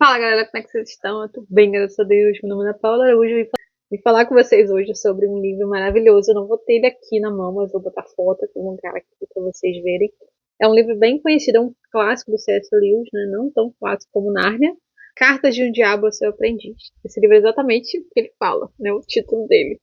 Fala galera, como é que vocês estão? Eu tô bem, graças a Deus. Meu nome é Paula Araújo e vim falar com vocês hoje sobre um livro maravilhoso. Eu não vou ter ele aqui na mão, mas vou botar foto aqui, um cara aqui pra vocês verem. É um livro bem conhecido, é um clássico do C.S. Lewis, né? Não tão clássico como Nárnia. Cartas de um Diabo ao Seu Aprendiz. Esse livro é exatamente o que ele fala, né? O título dele.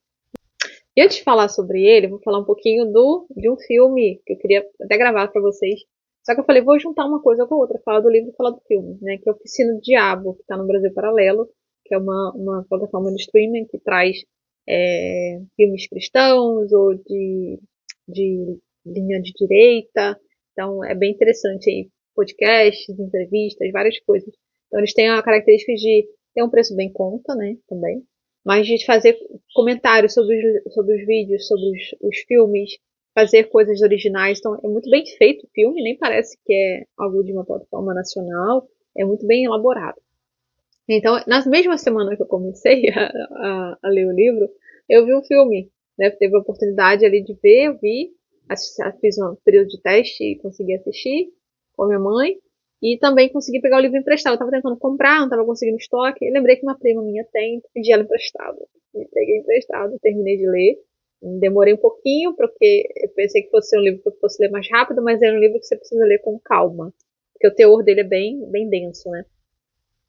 E antes de falar sobre ele, eu vou falar um pouquinho de um filme que eu queria até gravar pra vocês. Só que eu falei, vou juntar uma coisa com a outra, falar do livro e falar do filme, né? Que é Oficina do Diabo, que está no Brasil Paralelo, que é uma plataforma de streaming que traz filmes cristãos ou de linha de direita. Então é bem interessante aí, podcasts, entrevistas, várias coisas. Então eles têm a característica de ter um preço bem em conta, né? Também. Mas de fazer comentários sobre os vídeos, sobre os filmes, fazer coisas originais. Então, é muito bem feito o filme, nem parece que é algo de uma plataforma nacional, é muito bem elaborado. Então, na mesma semana que eu comecei a ler o livro, eu vi o filme, né? Teve a oportunidade ali de ver, eu vi, fiz um período de teste e consegui assistir com a minha mãe. E também consegui pegar o livro emprestado. Eu tava tentando comprar, não tava conseguindo estoque. E lembrei que uma prima minha tem, pedi ela emprestado. E peguei emprestado, terminei de ler. Demorei um pouquinho, porque eu pensei que fosse um livro que eu fosse ler mais rápido, mas é um livro que você precisa ler com calma. Porque o teor dele é bem denso, né?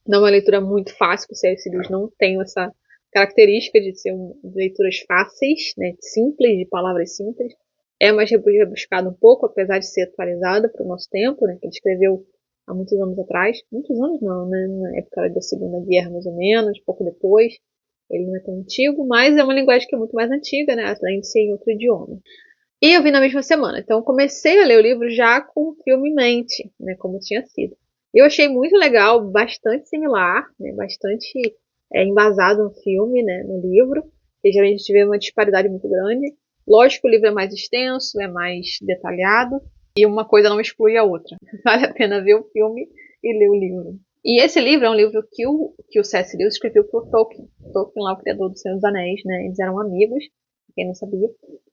Não é uma leitura muito fácil, porque C.S. Lewis não tem essa característica de ser leituras fáceis, né? Simples, de palavras simples. É mais rebuscado um pouco, apesar de ser atualizada para o nosso tempo, né? Que ele escreveu há muitos anos atrás. Muitos anos não, né? Na época da Segunda Guerra, mais ou menos, pouco depois. Ele não é tão antigo, mas é uma linguagem que é muito mais antiga, né? Além de ser em outro idioma. E eu vi na mesma semana. Então eu comecei a ler o livro já com o filme em mente, né? Como tinha sido. Eu achei muito legal, bastante similar, né? Bastante embasado no filme, né? No livro. E já a gente vê uma disparidade muito grande. Lógico que o livro é mais extenso, é mais detalhado. E uma coisa não exclui a outra. Vale a pena ver o filme e ler o livro. E esse livro é um livro que o C.S. Lewis escreveu para o Tolkien. Tolkien lá, o criador do Senhor dos Anéis, né? Eles eram amigos, quem não sabia.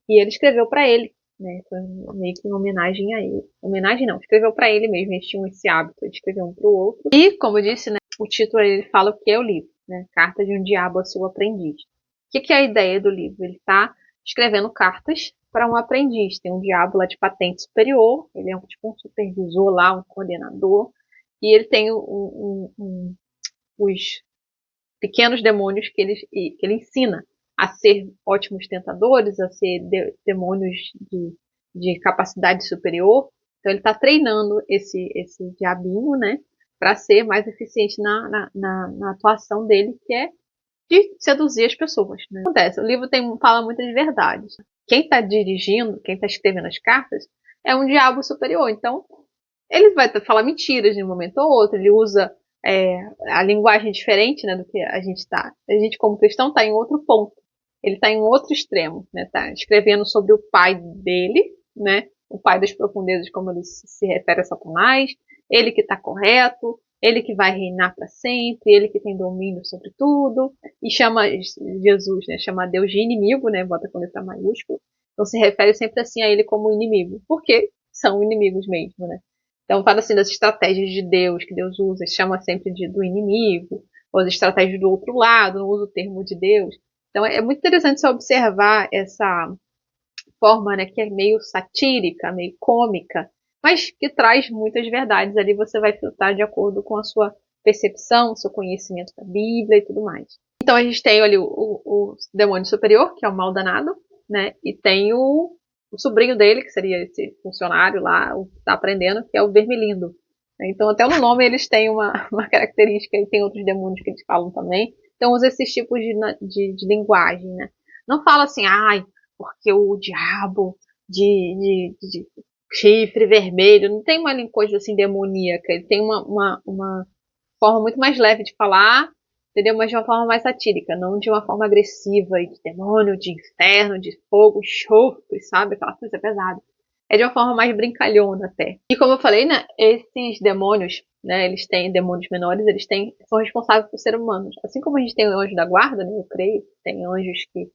E ele escreveu para ele, né? Foi meio que uma homenagem a ele. Homenagem não, escreveu para ele mesmo. Eles tinham esse hábito de escrever um para o outro. E, como eu disse, né? O título ele fala o que é o livro, né? Carta de um Diabo ao Seu Aprendiz. O que é a ideia do livro? Ele está escrevendo cartas para um aprendiz. Tem um diabo lá de patente superior, ele é tipo um supervisor lá, um coordenador, e ele tem os pequenos demônios que ele ensina a ser ótimos tentadores, a ser demônios de capacidade superior. Então ele está treinando esse diabinho, né, para ser mais eficiente na atuação dele, que é de seduzir as pessoas. Né? Acontece, o livro fala muitas verdades. Quem está dirigindo, quem está escrevendo as cartas, é um diabo superior. Então, ele vai falar mentiras de um momento ou outro, ele usa a linguagem diferente, né, do que a gente está. A gente, como cristão, está em outro ponto. Ele está em outro extremo. Está escrevendo sobre o pai dele, né, o pai das profundezas, como ele se refere a Satanás, ele que está correto, ele que vai reinar para sempre, ele que tem domínio sobre tudo, e chama Jesus, né, chama Deus de inimigo, né, bota com letra maiúscula. Então se refere sempre assim a ele como inimigo, porque são inimigos mesmo, né. Então fala assim das estratégias de Deus, que Deus usa, chama sempre do inimigo, ou as estratégias do outro lado, não usa o termo de Deus. Então é muito interessante você observar essa forma, né, que é meio satírica, meio cômica, mas que traz muitas verdades ali, você vai filtrar de acordo com a sua percepção, seu conhecimento da Bíblia e tudo mais. Então a gente tem ali o demônio superior, que é o mal danado, né, e tem o sobrinho dele, que seria esse funcionário lá, o que está aprendendo, que é o vermilindo. Então até no nome eles têm uma característica, e tem outros demônios que eles falam também. Então usa esses tipos de linguagem, né. Não fala assim, ai, porque o diabo de chifre vermelho, não tem uma coisa assim demoníaca, ele tem uma forma muito mais leve de falar, entendeu? Mas de uma forma mais satírica, não de uma forma agressiva e de demônio, de inferno, de fogo, enxofre, sabe? Aquela coisa pesada. É de uma forma mais brincalhona até. E como eu falei, né, esses demônios, né, eles têm demônios menores, são responsáveis por seres humanos. Assim como a gente tem o anjo da guarda, né, eu creio, tem anjos que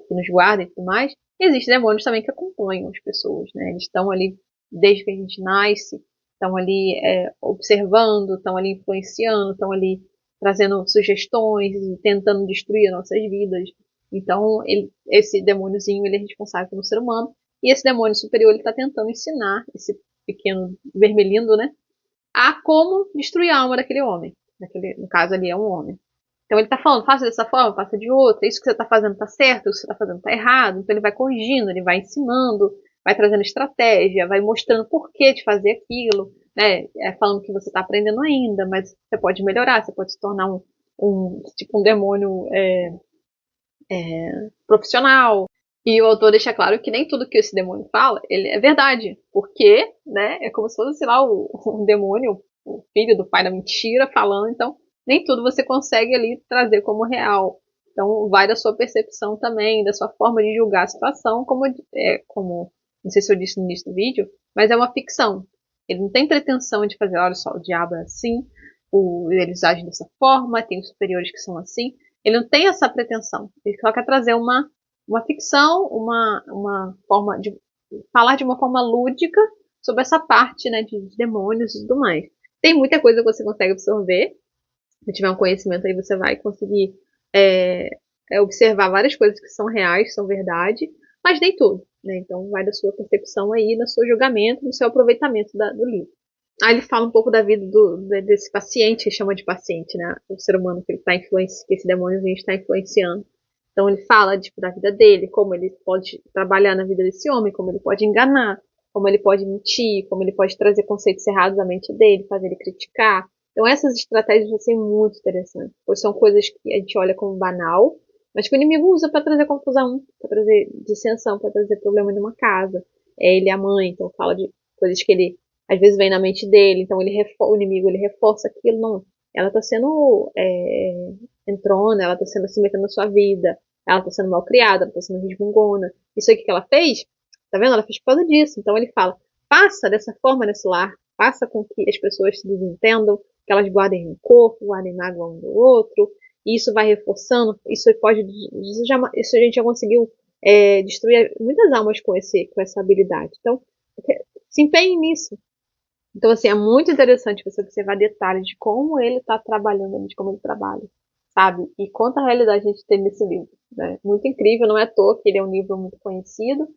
nos guardam e tudo mais, existem demônios também que acompanham as pessoas, né? Eles estão ali desde que a gente nasce, estão ali observando, estão ali influenciando, estão ali trazendo sugestões e tentando destruir nossas vidas. Então, esse demôniozinho ele é responsável pelo ser humano. E esse demônio superior ele está tentando ensinar esse pequeno vermelhindo, né, a como destruir a alma daquele homem. No caso ali é um homem. Então ele está falando, faça dessa forma, faça de outra, isso que você está fazendo está certo, isso que você está fazendo está errado. Então ele vai corrigindo, ele vai ensinando, vai trazendo estratégia, vai mostrando por que de fazer aquilo, né? Falando que você está aprendendo ainda, mas você pode melhorar, você pode se tornar tipo um demônio profissional. E o autor deixa claro que nem tudo que esse demônio fala, ele é verdade. Porque, né, é como se fosse, sei lá, o demônio, o filho do pai da mentira falando. Então, nem tudo você consegue ali trazer como real. Então, vai da sua percepção também, da sua forma de julgar a situação, como não sei se eu disse no início do vídeo, mas é uma ficção. Ele não tem pretensão de fazer, olha só, o diabo é assim, eles agem dessa forma, tem os superiores que são assim. Ele não tem essa pretensão. Ele só quer trazer uma ficção, uma forma de falar de uma forma lúdica sobre essa parte, né, de demônios e tudo mais. Tem muita coisa que você consegue absorver. Se tiver um conhecimento aí, você vai conseguir observar várias coisas que são reais, são verdade, mas nem tudo. Né? Então vai da sua percepção aí, do seu julgamento, do seu aproveitamento do livro. Aí ele fala um pouco da vida desse paciente, que chama de paciente, né? O ser humano que ele tá que esse demôniozinho está influenciando. Então ele fala tipo, da vida dele, como ele pode trabalhar na vida desse homem, como ele pode enganar, como ele pode mentir, como ele pode trazer conceitos errados à mente dele, fazer ele criticar. Então essas estratégias vão ser muito interessantes, pois são coisas que a gente olha como banal, mas que o inimigo usa para trazer confusão, para trazer dissensão, para trazer problema numa casa. Ele e a mãe, então fala de coisas que ele às vezes vem na mente dele, então o inimigo ele reforça aquilo, não. Ela está sendo entrona, ela está sendo se metendo na sua vida, ela está sendo mal criada, ela está sendo resmungona. Isso aí que ela fez, tá vendo? Ela fez por causa disso. Então ele fala, passa dessa forma nesse lar, passa com que as pessoas se desentendam, que elas guardem rancor, guardem mágoa um do outro, e isso vai reforçando, isso a gente já conseguiu destruir muitas almas com essa habilidade. Então, se empenhe nisso. Então, assim, é muito interessante você observar detalhes de como ele está trabalhando, de como ele trabalha, sabe? E quanta realidade a gente tem nesse livro, né? Muito incrível, não é à toa que ele é um livro muito conhecido,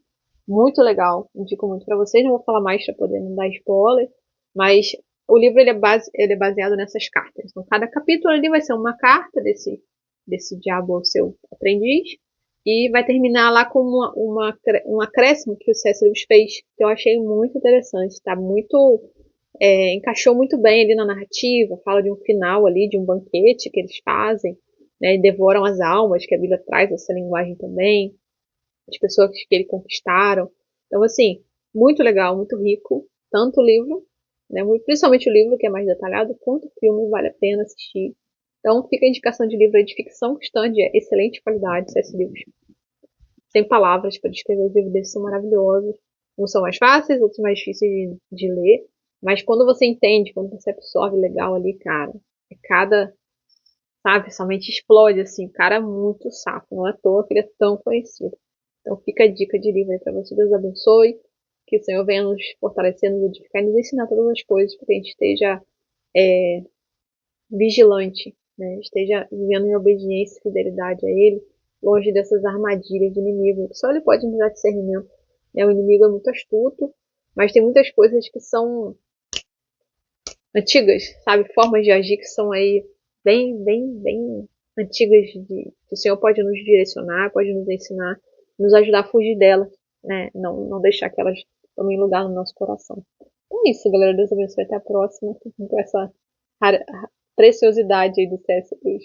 muito legal, indico muito para vocês, não vou falar mais para poder não dar spoiler, mas o livro ele é baseado nessas cartas. Então, cada capítulo ali vai ser uma carta desse diabo, seu aprendiz, e vai terminar lá com um acréscimo que o C.S. Lewis fez, que eu achei muito interessante, tá? Encaixou muito bem ali na narrativa, fala de um final ali, de um banquete que eles fazem, né, e devoram as almas, que a Bíblia traz essa linguagem também, as pessoas que ele conquistaram. Então, assim, muito legal, muito rico, tanto o livro, né, principalmente o livro, que é mais detalhado, quanto o filme, vale a pena assistir. Então, fica a indicação de livro de ficção cristã de excelente qualidade, C.S. Lewis. Sem palavras para descrever os livros deles, são maravilhosos. Uns são mais fáceis, outros mais difíceis de ler. Mas quando você entende, quando você absorve legal ali, cara, sabe, somente explode, assim, o cara é muito safo, não é à toa que ele é tão conhecido. Então fica a dica de livro aí pra você, Deus abençoe, que o Senhor venha nos fortalecer, nos edificar e nos ensinar todas as coisas, para que a gente esteja vigilante, né, esteja vivendo em obediência e fidelidade a Ele, longe dessas armadilhas do inimigo, só Ele pode nos dar discernimento. Né? O inimigo é muito astuto, mas tem muitas coisas que são antigas, sabe? Formas de agir que são aí bem antigas que o Senhor pode nos direcionar, pode nos ensinar, nos ajudar a fugir delas, né? Não deixar que elas tomem lugar no nosso coração. Então é isso, galera. Deus abençoe. Até a próxima com essa preciosidade aí do C.S. Lewis.